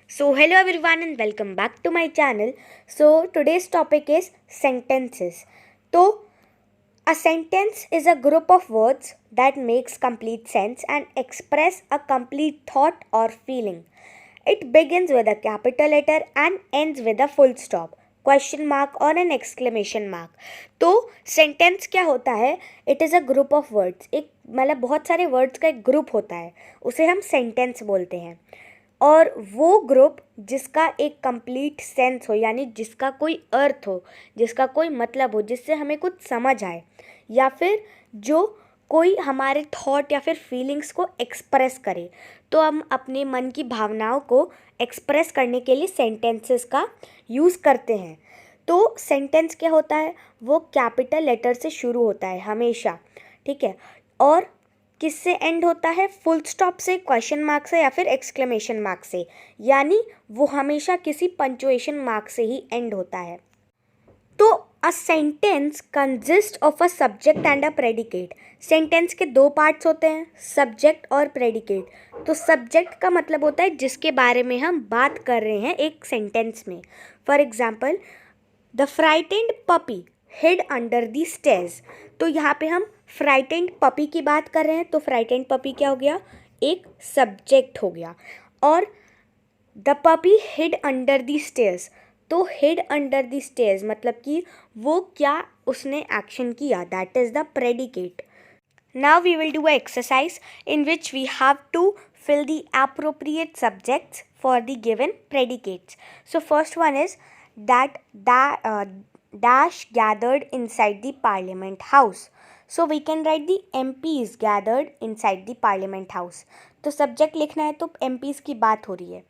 So, hello everyone and welcome back to my channel. So, today's topic is sentences. So, a sentence is a group of words that makes complete sense and express a complete thought or feeling. It begins with a capital letter and ends with a full stop, question mark और an exclamation mark. तो sentence क्या होता है? It is a group of words. एक मतलब बहुत सारे words का एक ग्रुप होता है, उसे हम सेंटेंस बोलते हैं. और वो ग्रुप जिसका एक कंप्लीट सेंस हो, यानी जिसका कोई अर्थ हो, जिसका कोई मतलब हो, जिससे हमें कुछ समझ आए, या फिर जो कोई हमारे थॉट या फिर फीलिंग्स को एक्सप्रेस करे. तो हम अपने मन की भावनाओं को एक्सप्रेस करने के लिए सेंटेंसेस का यूज़ करते हैं. तो सेंटेंस क्या होता है? वो कैपिटल लेटर से शुरू होता है हमेशा, ठीक है, और किससे एंड होता है? फुल स्टॉप से, क्वेश्चन मार्क से या फिर एक्सक्लेमेशन मार्क से, यानी वो हमेशा किसी पंचुएशन मार्क से ही एंड होता है. तो a sentence consist of a subject and a predicate. Sentence के दो पार्ट्स होते हैं, सब्जेक्ट और प्रेडिकेट. तो सब्जेक्ट का मतलब होता है जिसके बारे में हम बात कर रहे हैं एक सेंटेंस में. For example, the frightened puppy hid under the stairs. तो यहाँ पे हम फ्राइटेंड पपी की बात कर रहे हैं, तो फ्राइटेंड पपी क्या हो गया? एक सब्जेक्ट हो गया. और the puppy hid under the stairs, तो हिड अंडर द स्टेयर्स मतलब कि वो क्या उसने एक्शन किया, that is the predicate. Now we will do a exercise in which we have to fill the appropriate subjects for the given predicates. So first one is that dash gathered inside the parliament house. So we can write the MPs gathered inside the parliament house. तो subject लिखना है तो MPs की बात हो रही है.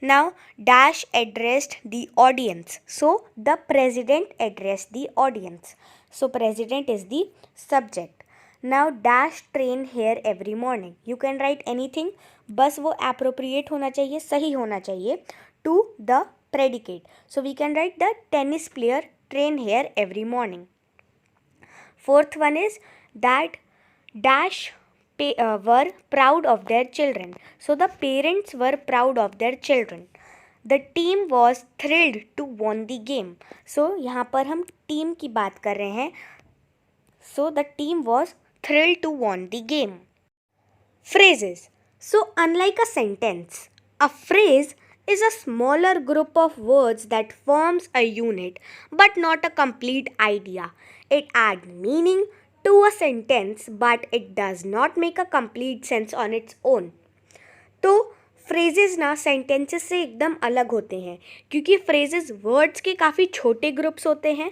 Now dash addressed the audience. So the president addressed the audience. So president is the subject. Now dash train here every morning. You can write anything, बस वो appropriate होना चाहिए, सही होना चाहिए to the predicate. So we can write the tennis player train here every morning. Fourth one is that dash were proud of their children. So the parents were proud of their children. The team was thrilled to won the game. So यहाँ पर हम team की बात कर रहे हैं. So the team was thrilled to won the game. Phrases. So unlike a sentence, a phrase is a smaller group of words that forms a unit but not a complete idea. It adds meaning to a sentence but it does not make a complete sense on its own. तो phrases ना sentences से एकदम अलग होते हैं, क्योंकि phrases words के काफ़ी छोटे ग्रुप्स होते हैं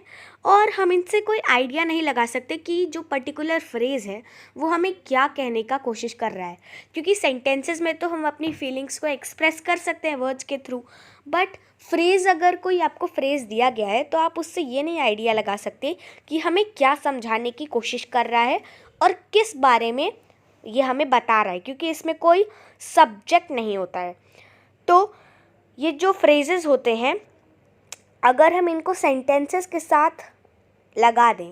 और हम इनसे कोई आइडिया नहीं लगा सकते कि जो पर्टिकुलर फ्रेज़ है वो हमें क्या कहने का कोशिश कर रहा है. क्योंकि सेंटेंसेस में तो हम अपनी फीलिंग्स को एक्सप्रेस कर सकते हैं वर्ड्स के थ्रू, बट फ्रेज़ अगर कोई आपको फ्रेज़ दिया गया है तो आप उससे ये नहीं आइडिया लगा सकते कि हमें क्या समझाने की कोशिश कर रहा है और किस बारे में ये हमें बता रहा है, क्योंकि इसमें कोई सब्जेक्ट नहीं होता है. तो ये जो फ्रेजेस होते हैं, अगर हम इनको सेंटेंसेस के साथ लगा दें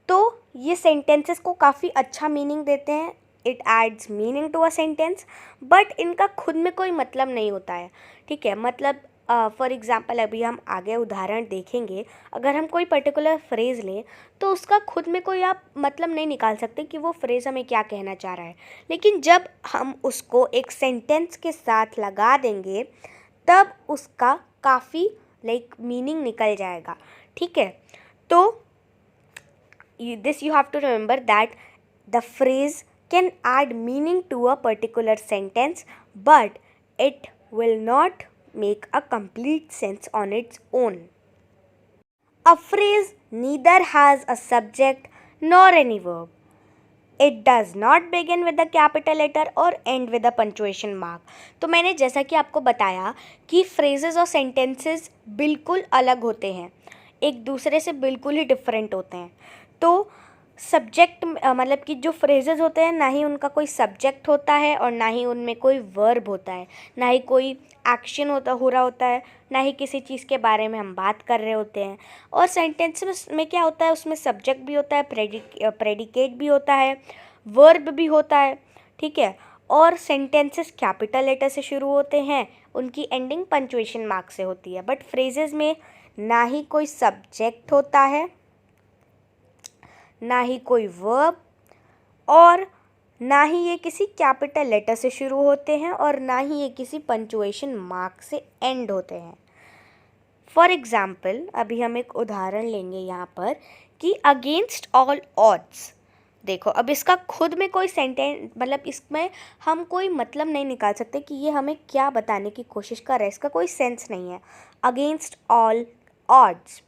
तो ये सेंटेंसेस को काफ़ी अच्छा मीनिंग देते हैं. It adds meaning to a sentence, but इनका खुद में कोई मतलब नहीं होता है, ठीक है. मतलब फॉर एग्ज़ाम्पल अभी हम आगे उदाहरण देखेंगे. अगर हम कोई पर्टिकुलर फ्रेज़ लें तो उसका खुद में कोई आप मतलब नहीं निकाल सकते कि वो फ्रेज़ हमें क्या कहना चाह रहा है. लेकिन जब हम उसको एक सेंटेंस के साथ लगा देंगे तब उसका काफ़ी मीनिंग निकल जाएगा, ठीक है. तो this you have to remember that the phrase can add meaning to a particular sentence, but it will not make a complete sense on its own. A phrase neither has a subject nor any verb. It does not begin with a capital letter or end with a punctuation mark. तो मैंने जैसा कि आपको बताया कि phrases और sentences बिल्कुल अलग होते हैं, एक दूसरे से बिल्कुल ही डिफरेंट होते हैं. तो सब्जेक्ट मतलब कि जो फ्रेजेस होते हैं, ना ही उनका कोई सब्जेक्ट होता है और ना ही उनमें कोई वर्ब होता है, ना ही कोई एक्शन हो रहा होता है, ना ही किसी चीज़ के बारे में हम बात कर रहे होते हैं. और सेंटेंस में क्या होता है? उसमें सब्जेक्ट भी होता है, प्रेडिकेट भी होता है, वर्ब भी होता है, ठीक है. और सेंटेंसेस कैपिटल लेटर से शुरू होते हैं, उनकी एंडिंग पंचुएशन मार्क से होती है। बट फ्रेजेस में ना ही कोई सब्जेक्ट होता है, ना ही कोई वर्ब, और ना ही ये किसी कैपिटल लेटर से शुरू होते हैं, और ना ही ये किसी पंचुएशन मार्क से एंड होते हैं। फॉर एग्जाम्पल, अभी हम एक उदाहरण लेंगे यहाँ पर कि अगेंस्ट ऑल ऑड्स। देखो, अब इसका खुद में कोई सेंटेंस, मतलब इसमें हम कोई मतलब नहीं निकाल सकते कि ये हमें क्या बताने की कोशिश कर रहा है, इसका कोई सेंस नहीं है, अगेंस्ट ऑल ऑड्स।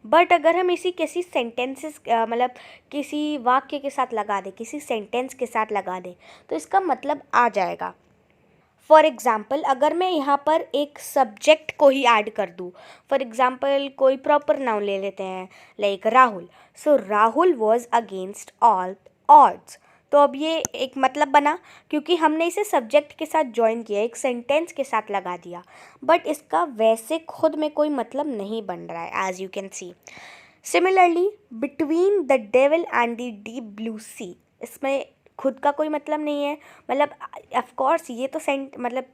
बट अगर हम इसी किसी सेंटेंसेस मतलब किसी वाक्य के साथ लगा दें, किसी सेंटेंस के साथ लगा दें, तो इसका मतलब आ जाएगा। फॉर एग्ज़ाम्पल, अगर मैं यहाँ पर एक सब्जेक्ट को ही ऐड कर दूँ, फॉर एग्ज़ाम्पल कोई प्रॉपर नाउन ले लेते हैं, like Rahul. So Rahul was against all odds. तो अब ये एक मतलब बना क्योंकि हमने इसे सब्जेक्ट के साथ ज्वाइन किया, एक सेंटेंस के साथ लगा दिया, बट इसका वैसे खुद में कोई मतलब नहीं बन रहा है, as you can see. Similarly, between the devil and the deep blue sea, इसमें खुद का कोई मतलब नहीं है, मतलब ऑफ कोर्स ये तो मतलब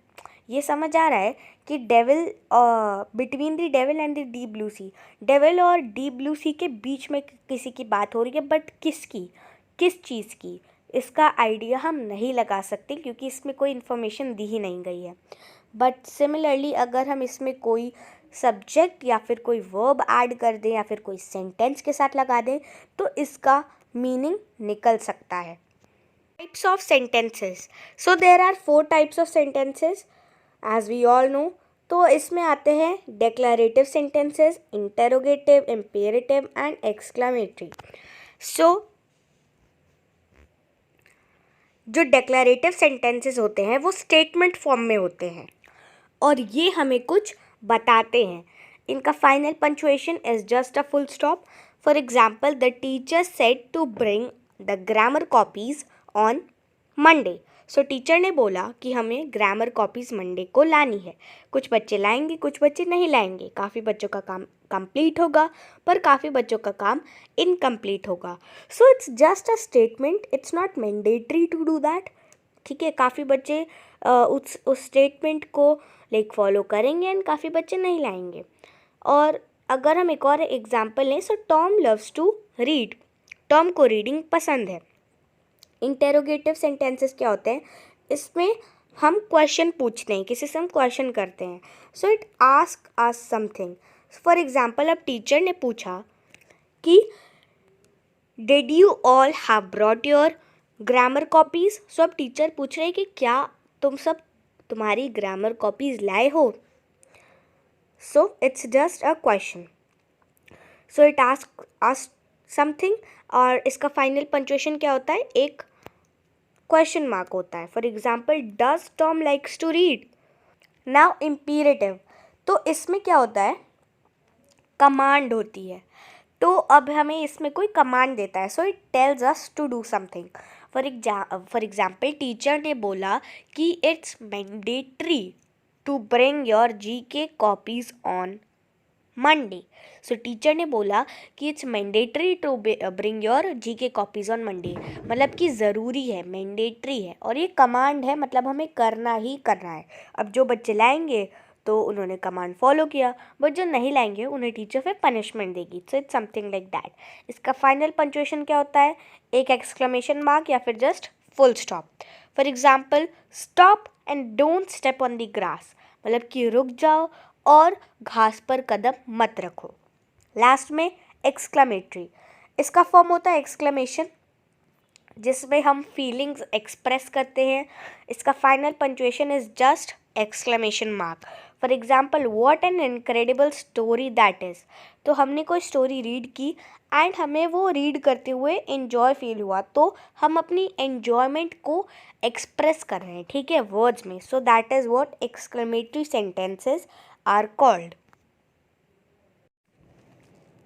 ये समझ आ रहा है कि devil, between the devil and the deep blue sea, devil और डीप ब्लू सी के बीच में किसी की बात हो रही है, बट किसकी, किस चीज़ की, इसका आइडिया हम नहीं लगा सकते क्योंकि इसमें कोई इन्फॉर्मेशन दी ही नहीं गई है। बट सिमिलरली, अगर हम इसमें कोई सब्जेक्ट या फिर कोई वर्ब ऐड कर दें या फिर कोई सेंटेंस के साथ लगा दें, तो इसका मीनिंग निकल सकता है। Types of sentences. So there are 4 types of sentences as we all know. तो इसमें आते हैं declarative sentences, interrogative, imperative and exclamatory. So जो declarative sentences होते हैं वो statement form में होते हैं और ये हमें कुछ बताते हैं. इनका final punctuation is just a full stop. For example, the teacher said to bring the grammar copies on Monday. So teacher ने बोला कि हमें ग्रामर कॉपीज़ मंडे को लानी है. कुछ बच्चे लाएंगे, कुछ बच्चे नहीं लाएंगे. काफ़ी बच्चों का काम कंप्लीट होगा पर काफ़ी बच्चों का काम इनकम्प्लीट होगा. So it's just a statement, it's not mandatory to do that. ठीक है, काफ़ी बच्चे उस स्टेटमेंट को लाइक फॉलो करेंगे एंड काफ़ी बच्चे नहीं लाएंगे. और अगर हम एक और एग्जाम्पल लें, so Tom loves to read. Tom को रीडिंग पसंद है. इंटेरोगेटिव सेंटेंसेस क्या होते हैं, इसमें हम क्वेश्चन पूछते हैं, किसी से हम क्वेश्चन करते हैं. So it ask us something. For example, अब टीचर ने पूछा कि did you all have brought your grammar copies. So अब टीचर पूछ रहे हैं कि क्या तुम सब तुम्हारी ग्रामर कॉपीज़ लाए हो. सो it's just a question. So it ask us something और इसका फाइनल पंक्चुएशन क्या होता है, एक क्वेश्चन मार्क होता है. For example, does Tom likes to read. Now imperative, तो इसमें क्या होता है, कमांड होती है. तो अब हमें इसमें कोई कमांड देता है. So it tells us to do something. For example, teacher ने बोला कि it's mandatory to bring your GK copies on Monday. So teacher ने बोला कि it's mandatory to bring your GK copies on Monday, मतलब कि ज़रूरी है, मैंडेटरी है, और ये कमांड है, मतलब हमें करना ही करना है. अब जो बच्चे लाएंगे तो उन्होंने कमांड फॉलो किया, बट जो नहीं लाएंगे उन्हें टीचर फिर पनिशमेंट देगी. So it's something like that. इसका फाइनल पंक्चुएशन क्या होता है, एक एक्सक्लेमेशन मार्क या फिर just full stop. For example, stop and don't step on the grass, मतलब कि रुक जाओ और घास पर कदम मत रखो. लास्ट में एक्सक्लेमेटरी, इसका फॉर्म होता है एक्सक्लेमेशन, जिसमें हम फीलिंग्स एक्सप्रेस करते हैं. इसका final punctuation is just exclamation mark. For example, what an incredible story that is. तो हमने कोई स्टोरी रीड की एंड हमें वो रीड करते हुए एन्जॉय फील हुआ, तो हम अपनी एन्जॉयमेंट को एक्सप्रेस कर रहे हैं, ठीक है, वर्ड्स में. So that is what exclamatory sentences are called.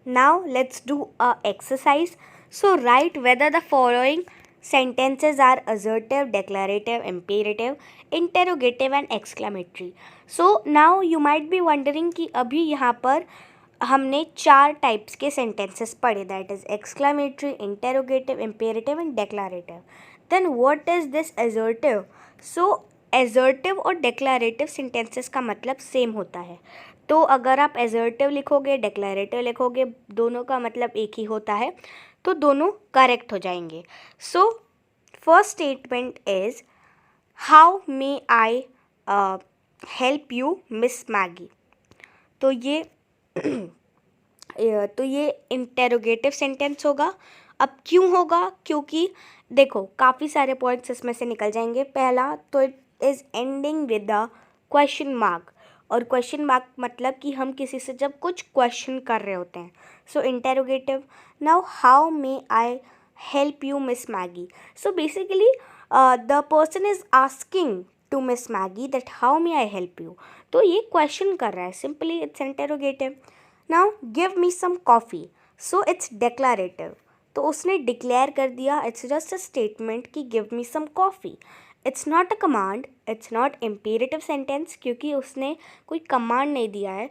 Now let's do a exercise. So write whether the following sentences are assertive, declarative, imperative, interrogative and exclamatory. So now you might be wondering कि अभी यहाँ पर हमने 4 types के sentences पढ़े, that is exclamatory, interrogative, imperative and declarative. Then what is this assertive? So assertive और declarative sentences का मतलब सेम होता है। तो अगर आप एजर्टिव लिखोगे, डिक्लेरेटिव लिखोगे, दोनों का मतलब एक ही होता है, तो दोनों करेक्ट हो जाएंगे। So first statement is how may I help you Miss Maggi. तो ये इंटेरोगेटिव सेंटेंस होगा। अब क्यों होगा? क्योंकि देखो काफ़ी सारे पॉइंट्स इसमें से निकल जाएंगे। पहला तो it is ending with the question mark, और क्वेश्चन मार्क मतलब कि हम किसी से जब कुछ क्वेश्चन कर रहे होते हैं। So interrogative, now how may I help you Miss Maggie. So basically the person is asking to Miss Maggie that how may I help you. तो ये क्वेश्चन कर रहा है, simply it's interrogative. Now give me some coffee, so it's declarative. तो उसने declare कर दिया, it's just a statement कि give me some coffee. It's not a command, it's not imperative sentence, क्योंकि उसने कोई कमांड नहीं दिया है।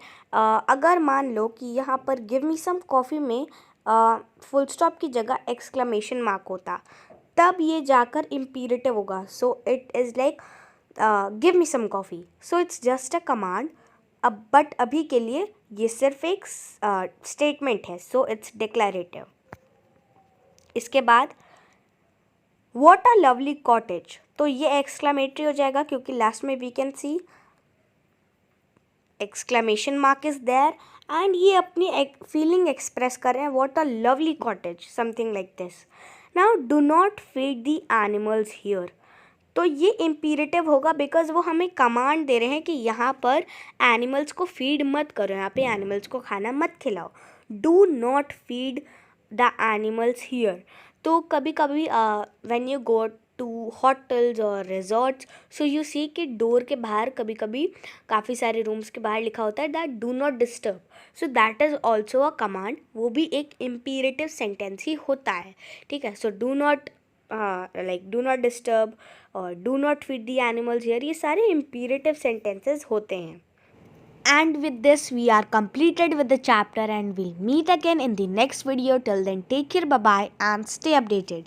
अगर मान लो कि यहाँ पर गिव मी सम कॉफ़ी में फुल स्टॉप की जगह एक्सक्लेमेशन मार्क होता, तब ये जाकर इम्पेरेटिव होगा। So it is like give me some coffee, so it's just a command. अब बट अभी के लिए ये सिर्फ एक स्टेटमेंट है, सो इट्स डिक्लेरेटिव। इसके बाद व्हाट अ लवली कॉटेज, तो ये एक्सक्लेमेटरी हो जाएगा, क्योंकि लास्ट में we can see exclamation mark is there, and ये अपनी फीलिंग एक्सप्रेस कर रहे हैं, what a lovely cottage, something like this. Now do not feed the animals here, तो ये इम्पीरेटिव होगा, बिकॉज वो हमें कमांड दे रहे हैं कि यहाँ पर एनिमल्स को फीड मत करो, यहाँ पे एनिमल्स को खाना मत खिलाओ। Do not feed the animals here. तो कभी कभी when you go to hotels और रिजॉर्ट्स, सो यू सी कि डोर के बाहर कभी कभी काफ़ी सारे रूम्स के बाहर लिखा होता है that do not disturb. So that is also a command, वो भी एक इम्पीरेटिव सेंटेंस ही होता है। ठीक है, so do not like do not disturb और do not feed the animals here, ये सारे इम्पीरेटिव सेंटेंसेस होते हैं। And with this, we are completed with the chapter, and we'll meet again in the next video. Till then, take care, bye bye, and stay updated.